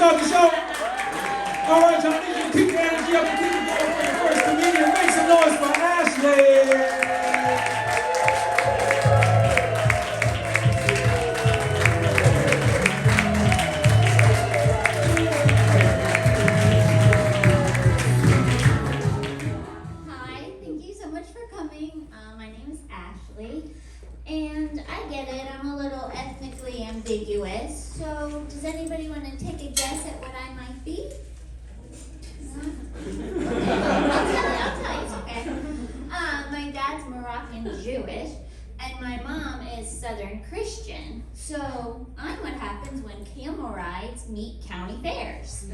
start the show? All right, y'all, I need you to keep the energy up and keep it going for the first comedian. Make some noise for Ashley. Hi, thank you so much for coming. My name is Ashley, and I get it, I'm a little ethnically ambiguous. So, does anybody want to take a guess at what I might be? No? Okay, I'll tell you, it's okay. My dad's Moroccan Jewish, and my mom is Southern Christian. So, I'm what happens when camel rides meet county fairs.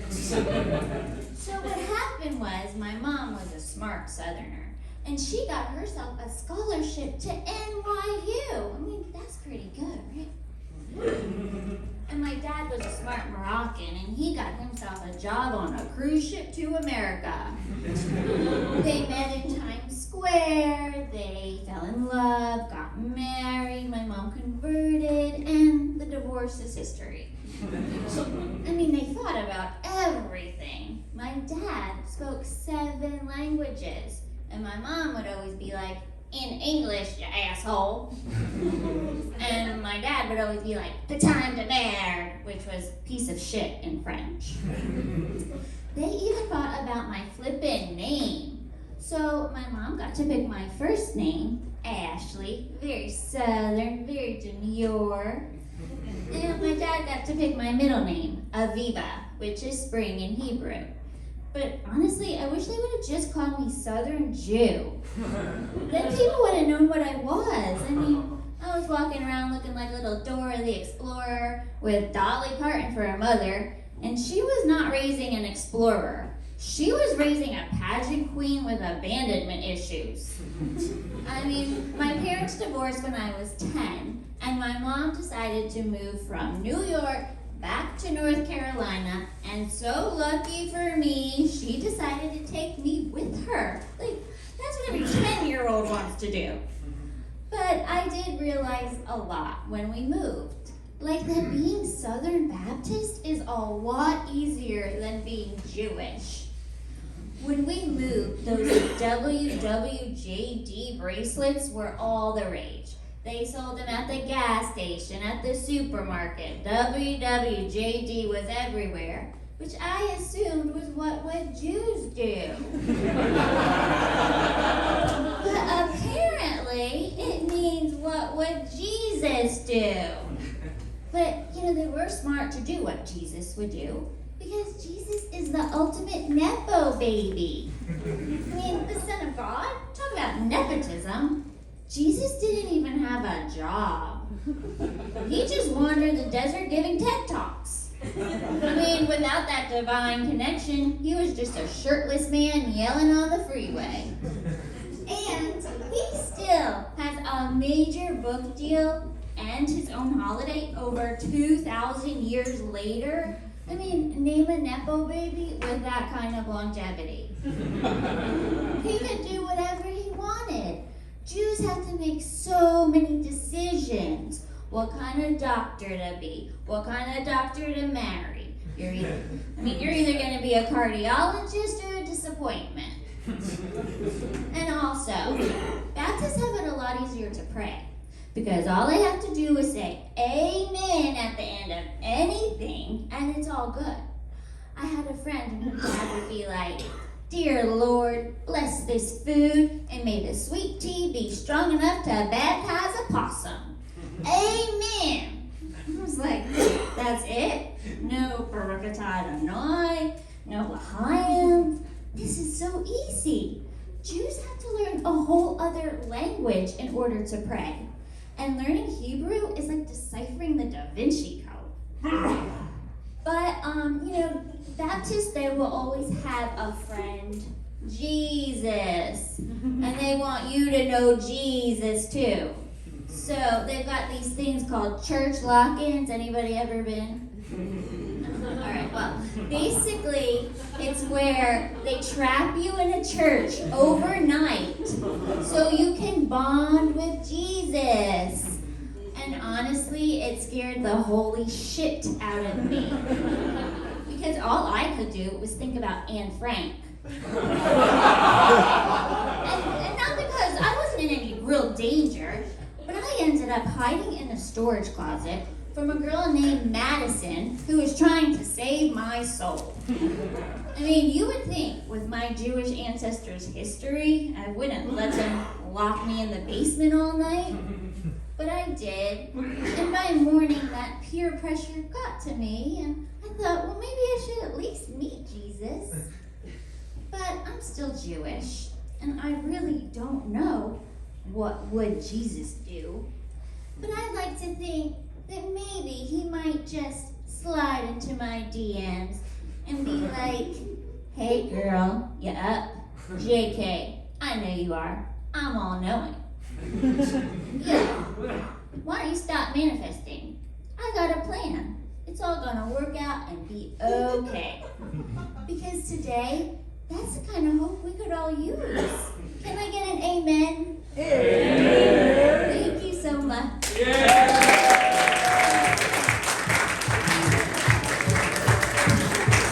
So what happened was my mom was a smart Southerner, and she got herself a scholarship to NYU. I mean, that's pretty good, right? And my dad was a smart Moroccan, and he got himself a job on a cruise ship to America. They met in Times Square, they fell in love, got married, my mom converted, and the divorce is history. I mean, they thought about everything. My dad spoke 7 languages, and my mom would always be like, "In English, you asshole." And my dad would always be like, "Putain de merde," which was piece of shit in French. They even thought about my flippin' name. So my mom got to pick my first name, Ashley, very Southern, very demure. And my dad got to pick my middle name, Aviva, which is spring in Hebrew. But honestly, I wish they would have just called me Southern Jew. Then people would have known what I was. I mean, I was walking around looking like little Dora the Explorer with Dolly Parton for a mother, and she was not raising an explorer. She was raising a pageant queen with abandonment issues. I mean, my parents divorced when I was 10, and my mom decided to move from New York back to North Carolina, and so lucky for me, she decided to take me with her. Like, that's what every 10-year-old wants to do. But I did realize a lot when we moved. Like that being Southern Baptist is a lot easier than being Jewish. When we moved, those WWJD bracelets were all the rage. They sold them at the gas station, at the supermarket. WWJD was everywhere, which I assumed was what Jews do. But apparently, it means what would Jesus do. But, they were smart to do what Jesus would do, because Jesus is the ultimate Nepo baby. I mean, the Son of God, talk about nepotism. Jesus didn't even have a job. He just wandered the desert giving TED Talks. I mean, without that divine connection, he was just a shirtless man yelling on the freeway. And he still has a major book deal and his own holiday over 2,000 years later. I mean, name a Nepo baby with that kind of longevity. He could do whatever he wanted. Jews have to make so many decisions. What kind of doctor to be? What kind of doctor to marry? You're either going to be a cardiologist or a disappointment. And also, Baptists have it a lot easier to pray, because all they have to do is say amen at the end of anything, and it's all good. I had a friend whose dad would be like, "Dear Lord, bless this food, and may the sweet tea be strong enough to baptize a possum. Amen." I was like, that's it? No Barakatadonai, no L'chaim. This is so easy. Jews have to learn a whole other language in order to pray. And learning Hebrew is like deciphering the Da Vinci Code. But, Baptists, they will always have a friend, Jesus. And they want you to know Jesus too. So they've got these things called church lock-ins. Anybody ever been? All right, well, basically, it's where they trap you in a church overnight so you can bond with Jesus. And honestly, it scared the holy shit out of me. Because all I could do was think about Anne Frank. and not because I wasn't in any real danger, but I ended up hiding in a storage closet from a girl named Madison who was trying to save my soul. I mean, you would think with my Jewish ancestors' history, I wouldn't let them lock me in the basement all night. But I did, and by morning that peer pressure got to me, and I thought, well, maybe I should at least meet Jesus. But I'm still Jewish, and I really don't know what would Jesus do. But I'd like to think that maybe he might just slide into my DMs and be like, hey girl, you up? JK, I know you are. I'm all knowing. Yeah, why don't you stop manifesting? I got a plan. It's all gonna work out and be okay. Because today, that's the kind of hope we could all use. Can I get an amen? Amen. Thank you so much. Yeah.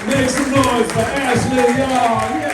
Make some noise for Ashley, y'all. Yeah.